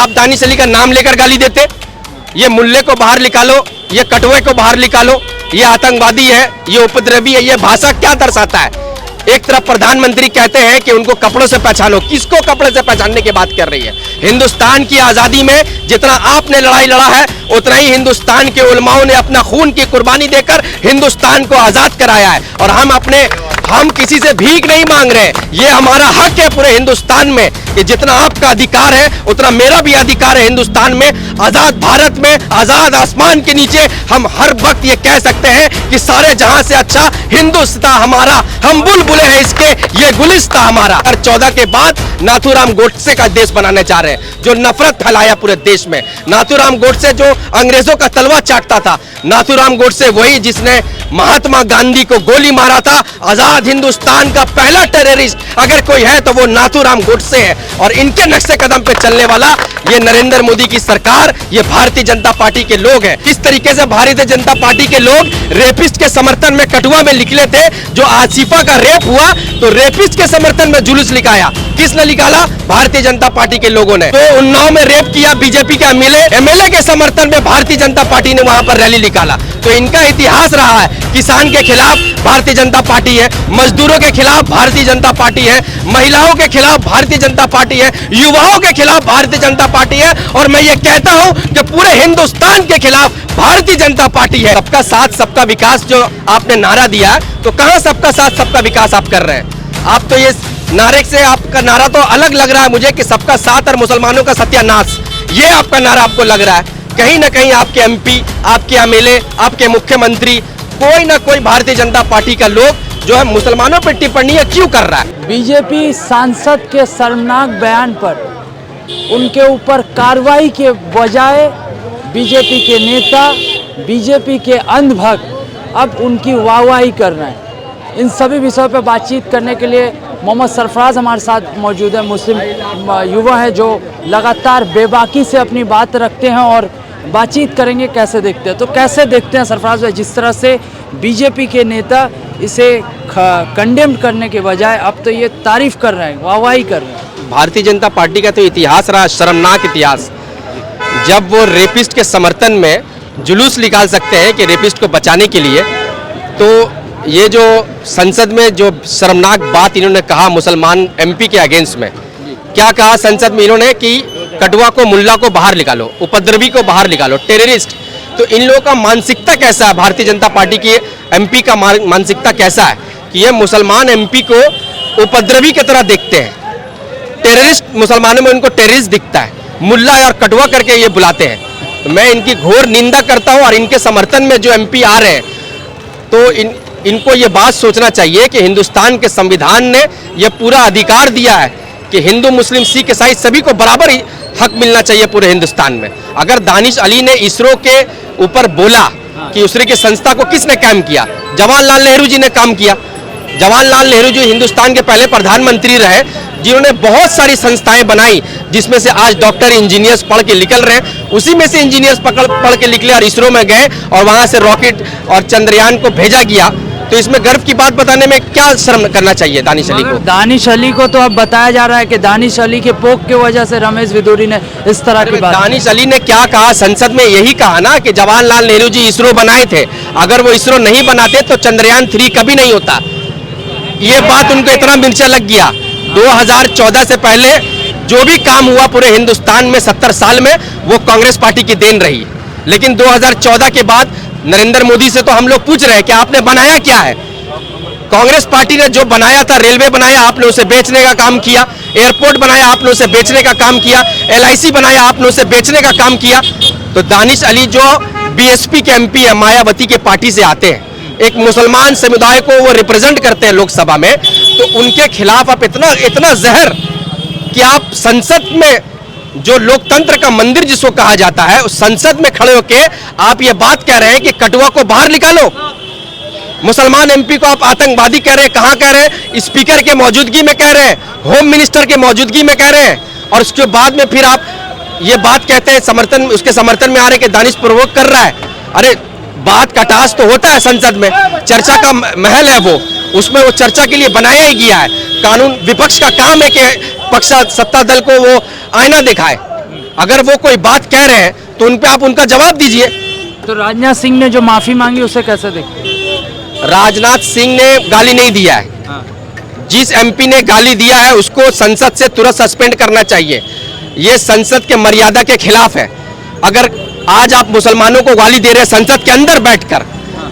आप दानिश अली का नाम लेकर गाली देते? ये मुल्ले को बाहर निकालो, ये कटवे को बाहर निकालो, ये आतंकवादी है, ये उपद्रवी है। ये भाषा क्या दर्शाता है? एक तरफ प्रधानमंत्री कहते हैं कि उनको कपड़ों से पहचानो। किसको कपड़े से पहचानने की बात कर रही है? हिंदुस्तान की आजादी में जितना आपने लड़ाई लड़ा है, उतना ही हिंदुस्तान के उलमाओं ने अपना खून की कुर्बानी देकर हिंदुस्तान को आजाद कराया है। और हम किसी से भीख नहीं मांग रहे। ये हमारा हक है पूरे हिंदुस्तान में कि जितना आपका अधिकार है उतना मेरा भी अधिकार है हिंदुस्तान में। आजाद भारत में, आजाद आसमान के नीचे हम हर वक्त ये कह सकते हैं कि सारे जहां से अच्छा हिंदुस्तान हमारा, हम बुलबुले हैं इसके, ये गुलिस्तान हमारा। 14 के बाद नाथूराम गोडसे का देश बनाने जा रहे हैं, जो नफरत फैलाया पूरे देश में। नाथूराम गोडसे जो अंग्रेजों का तलवा चाटता था, नाथूराम गोडसे वही जिसने महात्मा गांधी को गोली मारा था। आजाद हिंदुस्तान का पहला टेररिस्ट अगर कोई है तो वो नाथूराम गोडसे है। और इनके नक्शे कदम पे चलने वाला ये नरेंद्र मोदी की सरकार, ये भारतीय जनता पार्टी के लोग हैं। किस तरीके से भारतीय जनता पार्टी के लोग रेपिस्ट के समर्थन में कठुआ में निकले थे, जो आसिफा का रेप हुआ तो रेपिस्ट के समर्थन में जुलूस निकाला। किसने निकाला? भारतीय जनता पार्टी के लोगों ने। तो उन्नाव में रेप किया बीजेपी के एमएलए के समर्थन में भारतीय जनता पार्टी ने वहां पर रैली निकाला। तो इनका इतिहास रहा है, किसान के खिलाफ भारतीय जनता पार्टी है, मजदूरों के खिलाफ भारतीय जनता पार्टी है, महिलाओं के खिलाफ भारतीय जनता पार्टी है, युवाओं के खिलाफ भारतीय जनता पार्टी है। और मैं ये कहता हूं कि पूरे हिंदुस्तान के खिलाफ भारतीय जनता पार्टी है। सबका साथ सबका विकास जो आपने नारा दिया है, तो कहां सबका साथ सबका विकास आप कर रहे हैं? आप तो ये नारे से, आपका नारा तो अलग लग रहा है मुझे कि सबका साथ और मुसलमानों का सत्यानाश, ये आपका नारा आपको लग रहा है। कहीं ना कहीं आपके एमपी, आपके एमएलए, आपके मुख्यमंत्री, कोई ना कोई भारतीय जनता पार्टी का लोग जो है मुसलमानों पर टिप्पणियां क्यों कर रहा है? बीजेपी सांसद के शर्मनाक बयान पर उनके ऊपर कार्रवाई के बजाय बीजेपी के नेता, बीजेपी के अंधभक्त अब उनकी वाहवाही कर रहे हैं। इन सभी विषयों पर बातचीत करने के लिए मोहम्मद सरफराज हमारे साथ मौजूद है। मुस्लिम युवा है जो लगातार बेबाकी से अपनी बात रखते हैं और बातचीत करेंगे कैसे देखते हैं। तो कैसे देखते हैं सरफराज भाई, जिस तरह से बीजेपी के नेता इसे कंडेम करने के बजाय अब तो ये तारीफ कर रहे हैं, वाहवाही कर रहे हैं? भारतीय जनता पार्टी का तो इतिहास रहा, शर्मनाक इतिहास। जब वो रेपिस्ट के समर्थन में जुलूस निकाल सकते हैं कि रेपिस्ट को बचाने के लिए, तो ये जो संसद में जो शर्मनाक बात इन्होंने कहा मुसलमान एमपी के अगेंस्ट में, क्या कहा संसद में इन्होंने कि कटवा को, मुल्ला को बाहर निकालो, उपद्रवी को बाहर निकालो, टेररिस्ट। तो इन लोगों का मानसिकता कैसा है? भारतीय जनता पार्टी की एमपी का मानसिकता कैसा है कि ये मुसलमान एमपी को उपद्रवी की तरह देखते हैं। टेररिस्ट, मुसलमानों में उनको टेररिस्ट दिखता है, मुल्ला और कटवा करके ये बुलाते हैं। तो मैं इनकी घोर निंदा करता हूँ। और इनके समर्थन में जो एमपी आ रहे हैं, तो इनको ये बात सोचना चाहिए कि हिंदुस्तान के संविधान ने यह पूरा अधिकार दिया है कि हिंदू, मुस्लिम, सिख, ईसाई सभी को बराबर हक मिलना चाहिए पूरे हिंदुस्तान में। अगर दानिश अली ने इसरो के ऊपर बोला कि इसरो की संस्था को किसने काम किया? जवाहरलाल नेहरू जी ने काम किया। जवाहरलाल नेहरू जी हिंदुस्तान के पहले प्रधानमंत्री रहे, जिन्होंने बहुत सारी संस्थाएं बनाई, जिसमें से आज डॉक्टर, इंजीनियर्स पढ़ के निकल रहे हैं। उसी में से इंजीनियर्स पढ़ के निकले और इसरो में गए और वहां से रॉकेट और चंद्रयान को भेजा गया। तो इसमें गर्व की बात बताने में क्या शर्म करना चाहिए दानिश अली को? दानिश अली को तो अब बताया जा रहा है कि दानिश अली के पोक की वजह से रमेश विदुरी ने इस तरह की बात। दानिश अली ने क्या कहा संसद में? यही कहा ना कि जवाहरलाल नेहरू जी इसरो बनाए थे, अगर वो इसरो नहीं बनाते तो चंद्रयान 3 कभी नहीं होता। ये बात उनको इतना मिर्चा लग गया। 2014 से पहले जो भी काम हुआ पूरे हिंदुस्तान में 70 साल में, वो कांग्रेस पार्टी की देन रही। लेकिन 2014 के बाद नरेंद्र मोदी से तो हम लोग पूछ रहे हैं कि आपने बनाया क्या है? कांग्रेस पार्टी ने जो बनाया था, रेलवे बनाया, आपने उसे बेचने का काम किया। एयरपोर्ट बनाया, आपने उसे बेचने का काम किया। LIC बनाया, आपने उसे बेचने का काम किया। तो दानिश अली जो BSP के MP है, मायावती के पार्टी से आते हैं, एक मुसलमान समुदाय को वो रिप्रेजेंट करते हैं लोकसभा में, तो उनके खिलाफ आप इतना जहर कि आप संसद में, जो लोकतंत्र का मंदिर जिसको कहा जाता है, उस संसद में खड़े होके आप ये बात कह रहे हैं कि कटवा को बाहर निकालो। मुसलमान एमपी को आप आतंकवादी कह रहे हैं। कहां कह रहे हैं? स्पीकर के मौजूदगी में कह रहे हैं, होम मिनिस्टर के मौजूदगी में कह रहे हैं। और उसके बाद में फिर आप ये बात कहते हैं, उसके समर्थन में आ रहे हैं कि दानिश प्रोवोक कर रहा है। अरे बात का टास तो होता है संसद में, चर्चा का महल है वो, उसमें वो चर्चा के लिए बनाया ही गया है। कानून, विपक्ष का काम है कि पक्ष सत्ता दल को वो आईना दिखाए। अगर वो कोई बात कह रहे हैं तो उन पे आप उनका जवाब दीजिए। तो राजनाथ सिंह ने जो माफी मांगी उसे कैसे देखते हैं? राजनाथ सिंह ने गाली नहीं दिया है। जिस एमपी ने गाली दिया है उसको संसद से तुरंत सस्पेंड करना चाहिए। ये संसद के मर्यादा के खिलाफ है। अगर आज आप मुसलमानों को गाली दे रहे हैं संसद के अंदर बैठकर,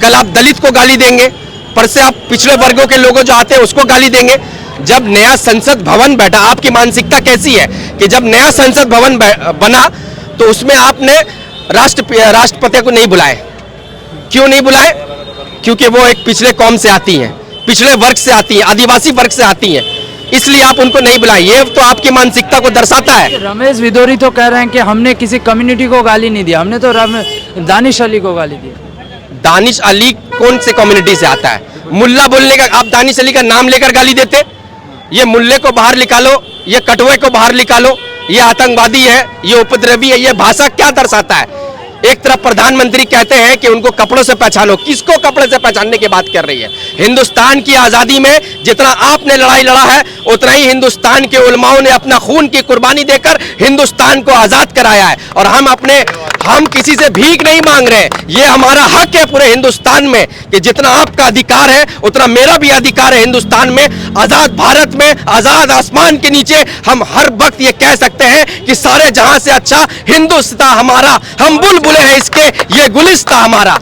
कल आप दलित को गाली देंगे, पर से आप पिछड़े वर्गों के लोगों जो आते हैं उसको गाली देंगे। जब नया संसद भवन बैठा, आपकी मानसिकता कैसी है कि जब नया संसद भवन बना तो उसमें आपने राष्ट्रपति को नहीं बुलाए। क्यों नहीं बुलाए? क्योंकि वो एक पिछड़े कौम से आती हैं, पिछड़े वर्ग से आती हैं, आदिवासी वर्ग से आती हैं, इसलिए आप उनको नहीं बुलाए। ये तो आपकी मानसिकता को दर्शाता है। रमेश भिदोरी तो कह रहे हैं कि हमने किसी कम्युनिटी को गाली नहीं दिया, हमने तो दानिश अली को गाली दी। दानिश अली कौन से कम्युनिटी से आता है? मुल्ला बोलने का, आप दानिश अली का नाम लेकर गाली देते? ये मुल्ले को बाहर निकालो, ये कटवे को बाहर निकालो, ये आतंकवादी है, ये उपद्रवी है। ये भाषा क्या दर्शाता है? एक तरफ प्रधानमंत्री कहते हैं कि उनको कपड़ों से पहचानो। किसको कपड़े से पहचानने की बात कर रही है? हिंदुस्तान की आजादी में जितना आपने लड़ाई लड़ा है उतना ही हिंदुस्तान के उलमाओं ने अपना खून की कुर्बानी देकर हिंदुस्तान को आजाद कराया है। और हम किसी से भीख नहीं मांग रहे। ये हमारा हक है पूरे हिंदुस्तान में कि जितना आपका अधिकार है उतना मेरा भी अधिकार है हिंदुस्तान में। आजाद भारत में, आजाद आसमान के नीचे हम हर वक्त ये कह सकते हैं कि सारे जहां से अच्छा हिंदुस्तान हमारा, हम बुलबुले हैं इसके, ये गुलिस्तान हमारा।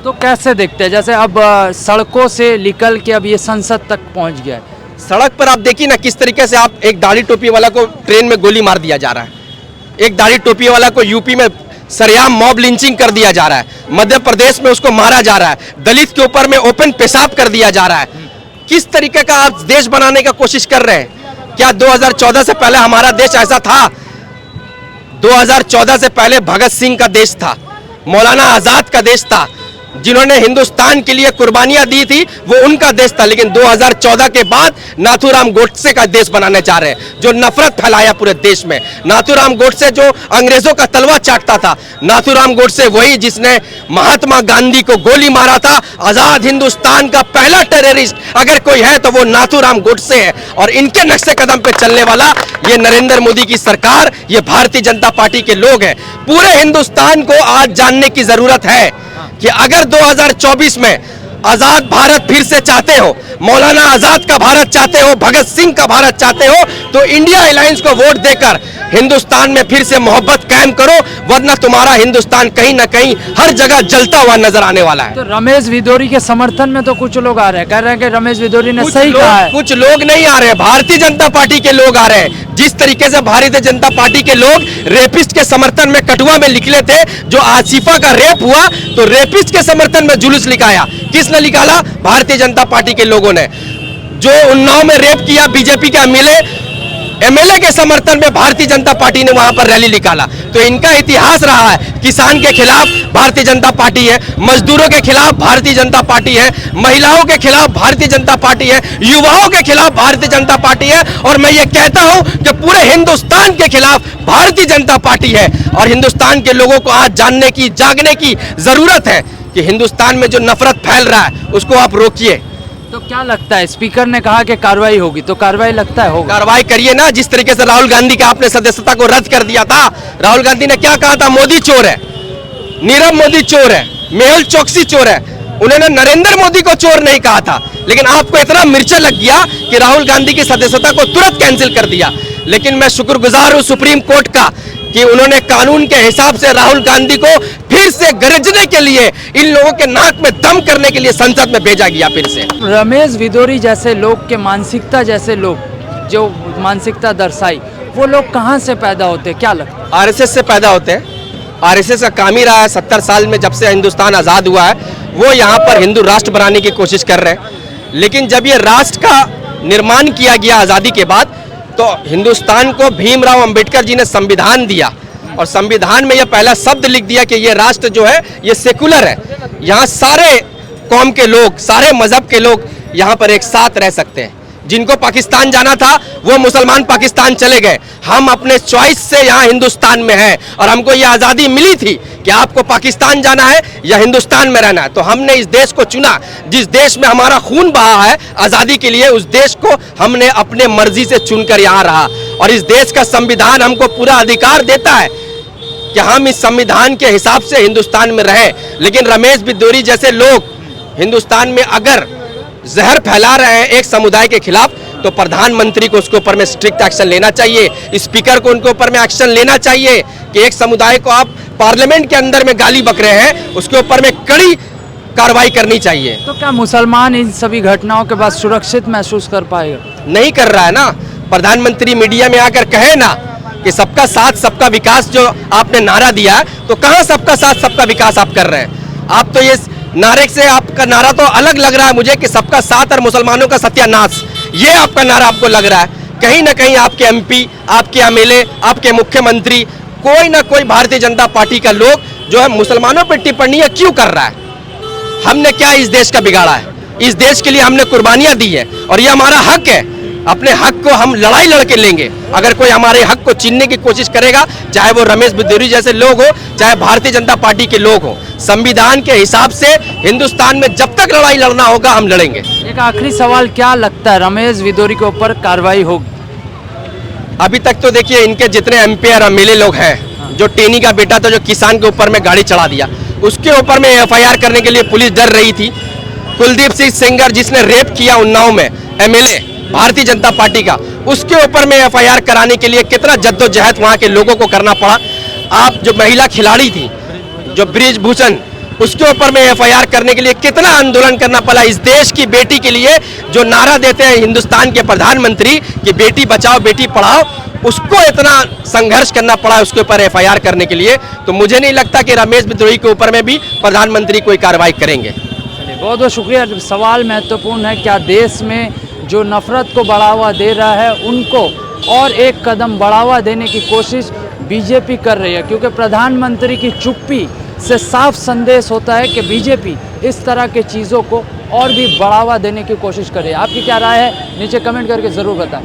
तो कैसे देखते हैं, जैसे अब सड़कों से निकल के अब ये संसद तक पहुंच गया है? सड़क पर आप देखिए ना किस तरीके से आप एक दाढ़ी टोपी वाला को ट्रेन में गोली मार दिया जा रहा है, एक दाढ़ी टोपी वाला को यूपी में सरेआम मॉब लिंचिंग कर दिया जा रहा है, मध्य प्रदेश में उसको मारा जा रहा है, दलित के ऊपर में ओपन पेशाब कर दिया जा रहा है। किस तरीके का आप देश बनाने का कोशिश कर रहे हैं? क्या 2014 से पहले हमारा देश ऐसा था? 2014 से पहले भगत सिंह का देश था, मौलाना आजाद का देश था, जिन्होंने हिंदुस्तान के लिए कुर्बानियां दी थी, वो उनका देश था। लेकिन 2014 के बाद नाथूराम गोडसे का देश बनाने चाह रहे हैं, जो नफरत फैलाया पूरे देश में। नाथूराम गोडसे जो अंग्रेजों का तलवा चाटता था, नाथूराम गोडसे वही जिसने महात्मा गांधी को गोली मारा था। आजाद हिंदुस्तान का पहला टेररिस्ट अगर कोई है तो वो नाथूराम गोडसे है। और इनके नक्शे कदम पे चलने वाला ये नरेंद्र मोदी की सरकार, ये भारतीय जनता पार्टी के लोग हैं। पूरे हिंदुस्तान को आज जानने की जरूरत है कि अगर 2024 में आजाद भारत फिर से चाहते हो, मौलाना आजाद का भारत चाहते हो, भगत सिंह का भारत चाहते हो, तो इंडिया अलायंस को वोट देकर हिंदुस्तान में फिर से मोहब्बत कायम करो, वरना तुम्हारा हिंदुस्तान कहीं ना कहीं हर जगह जलता हुआ नजर आने वाला है। तो रमेश भिदोरी के समर्थन में तो कुछ लोग आ रहे हैं, कह रहे हैं कि रमेश भिदोरी ने सही कहा है। कुछ लोग नहीं आ रहे हैं, भारतीय जनता पार्टी के लोग आ रहे हैं। जिस तरीके से भारतीय जनता पार्टी के लोग रेपिस्ट के समर्थन में कठुआ में निकले थे, जो आसिफा का रेप हुआ तो रेपिस्ट के समर्थन में जुलूस निकाला। किसने निकाला? भारतीय जनता पार्टी के लोगों ने। जो उन्नाव में रेप किया बीजेपी के एमएलए के समर्थन में भारतीय जनता पार्टी ने वहां पर रैली निकाला। तो इनका इतिहास रहा है, किसान के खिलाफ भारतीय जनता पार्टी है, मजदूरों के खिलाफ भारतीय जनता पार्टी है, महिलाओं के खिलाफ भारतीय जनता पार्टी है, युवाओं के खिलाफ भारतीय जनता पार्टी है। और मैं ये कहता हूं कि पूरे हिंदुस्तान के खिलाफ भारतीय जनता पार्टी है। और हिंदुस्तान के लोगों को आज जानने की, जागने की जरूरत है कि हिंदुस्तान में जो नफरत फैल रहा है उसको आप रोकिए। तो क्या लगता है, स्पीकर ने कहा कि कार्रवाई होगी, तो कार्रवाई लगता है होगा? कार्रवाई करिए ना। जिस तरीके से राहुल गांधी का आपने सदस्यता को रद्द कर दिया था, राहुल गांधी ने क्या कहा था? मोदी चोर है, नीरव मोदी चोर है, मेहुल चोकसी चोर है। उन्होंने नरेंद्र मोदी को चोर नहीं कहा था। लेकिन आपको इतना मिर्चा लग गया कि राहुल गांधी की सदस्यता को तुरंत कैंसिल कर दिया। लेकिन मैं शुक्रगुजार हूं सुप्रीम कोर्ट का कि उन्होंने कानून के हिसाब से राहुल गांधी को फिर से गरजने के लिए, इन लोगों के नाक में दम करने के लिए संसद में भेजा गया फिर से। रमेश भिदोरी जैसे लोग के मानसिकता, जैसे लोग जो मानसिकता दर्शाई, वो लोग कहाँ से पैदा होते हैं, क्या लगता है? आरएसएस से पैदा होते हैं। आरएसएस का काम ही रहा है 70 साल में, जब से हिंदुस्तान आज़ाद हुआ है, वो यहाँ पर हिंदू राष्ट्र बनाने की कोशिश कर रहे हैं। लेकिन जब ये राष्ट्र का निर्माण किया गया आज़ादी के बाद, तो हिंदुस्तान को भीमराव अंबेडकर जी ने संविधान दिया और संविधान में यह पहला शब्द लिख दिया कि ये राष्ट्र जो है ये सेकुलर है। यहाँ सारे कौम के लोग, सारे मजहब के लोग यहाँ पर एक साथ रह सकते हैं। जिनको पाकिस्तान जाना था वो मुसलमान पाकिस्तान चले गए। हम अपने चॉइस से यहाँ हिंदुस्तान में हैं और हमको ये आज़ादी मिली थी कि आपको पाकिस्तान जाना है या हिंदुस्तान में रहना है। तो हमने इस देश को चुना, जिस देश में हमारा खून बहा है आज़ादी के लिए, उस देश को हमने अपने मर्जी से चुनकर यहाँ रहा। और इस देश का संविधान हमको पूरा अधिकार देता है कि हम इस संविधान के हिसाब से हिंदुस्तान में रहें, लेकिन रमेश बिदूरी जैसे लोग हिंदुस्तान में अगर जहर फैला रहे हैं एक समुदाय के खिलाफ, तो प्रधानमंत्री को उसके ऊपर में स्ट्रिक्ट एक्शन लेना चाहिए, स्पीकर को उनके ऊपर में एक्शन लेना चाहिए कि एक समुदाय को आप पार्लियामेंट के अंदर में गाली बक रहे हैं, उसके ऊपर में कड़ी कार्रवाई करनी चाहिए। तो क्या मुसलमान इन सभी घटनाओं के बाद सुरक्षित महसूस कर पाएगा? नहीं कर रहा है ना। प्रधानमंत्री मीडिया में आकर कहे ना कि सबका साथ सबका विकास जो आपने नारा दिया है, तो कहां सबका साथ सबका विकास आप कर रहे हैं? आप तो ये नारे से, आपका नारा तो अलग लग रहा है मुझे कि सबका साथ और मुसलमानों का सत्यानाश, ये आपका नारा आपको लग रहा है। कहीं ना कहीं आपके एमपी, आपके एमएलए, आपके मुख्यमंत्री, कोई ना कोई भारतीय जनता पार्टी का लोग जो है मुसलमानों पर टिप्पणियां क्यों कर रहा है? हमने क्या इस देश का बिगाड़ा है? इस देश के लिए हमने कुर्बानियां दी है और ये हमारा हक है। अपने हक को हम लड़ाई लड़के लेंगे। अगर कोई हमारे हक को छीनने की कोशिश करेगा, चाहे वो रमेश बिदूरी जैसे लोग हो, चाहे भारतीय जनता पार्टी के लोग हो, संविधान के हिसाब से हिंदुस्तान में जब तक लड़ाई लड़ना होगा हम लड़ेंगे। एक आखिरी सवाल, क्या लगता है रमेश बिदूरी के ऊपर कार्रवाई होगी? अभी तक तो देखिए इनके जितने एमपी और एमएलए लोग हैं, जो टेनी का बेटा था जो किसान के ऊपर में गाड़ी चढ़ा दिया, उसके ऊपर में एफआईआर करने के लिए पुलिस डर रही थी। कुलदीप सिंह सेंगर जिसने रेप किया उन्नाव में, एमएलए भारतीय जनता पार्टी का, उसके ऊपर में एफआईआर कराने के लिए कितना जद्दोजहद वहां के लोगों को करना पड़ा। आप जो महिला खिलाड़ी थी जो ब्रिजभूषण, उसके ऊपर में एफआईआर करने के लिए कितना आंदोलन करना पड़ा। इस देश की बेटी के लिए जो नारा देते हैं हिंदुस्तान के प्रधानमंत्री कि बेटी बचाओ बेटी पढ़ाओ, उसको इतना संघर्ष करना पड़ा उसके ऊपर एफआईआर करने के लिए। तो मुझे नहीं लगता कि रमेश बिदूरी के ऊपर में भी प्रधानमंत्री कोई कार्रवाई करेंगे। बहुत बहुत शुक्रिया। सवाल महत्वपूर्ण है, क्या देश में जो नफरत को बढ़ावा दे रहा है उनको और एक कदम बढ़ावा देने की कोशिश बीजेपी कर रही है? क्योंकि प्रधानमंत्री की चुप्पी से साफ संदेश होता है कि बीजेपी इस तरह के चीज़ों को और भी बढ़ावा देने की कोशिश कर रही है। आपकी क्या राय है? नीचे कमेंट करके ज़रूर बताएं।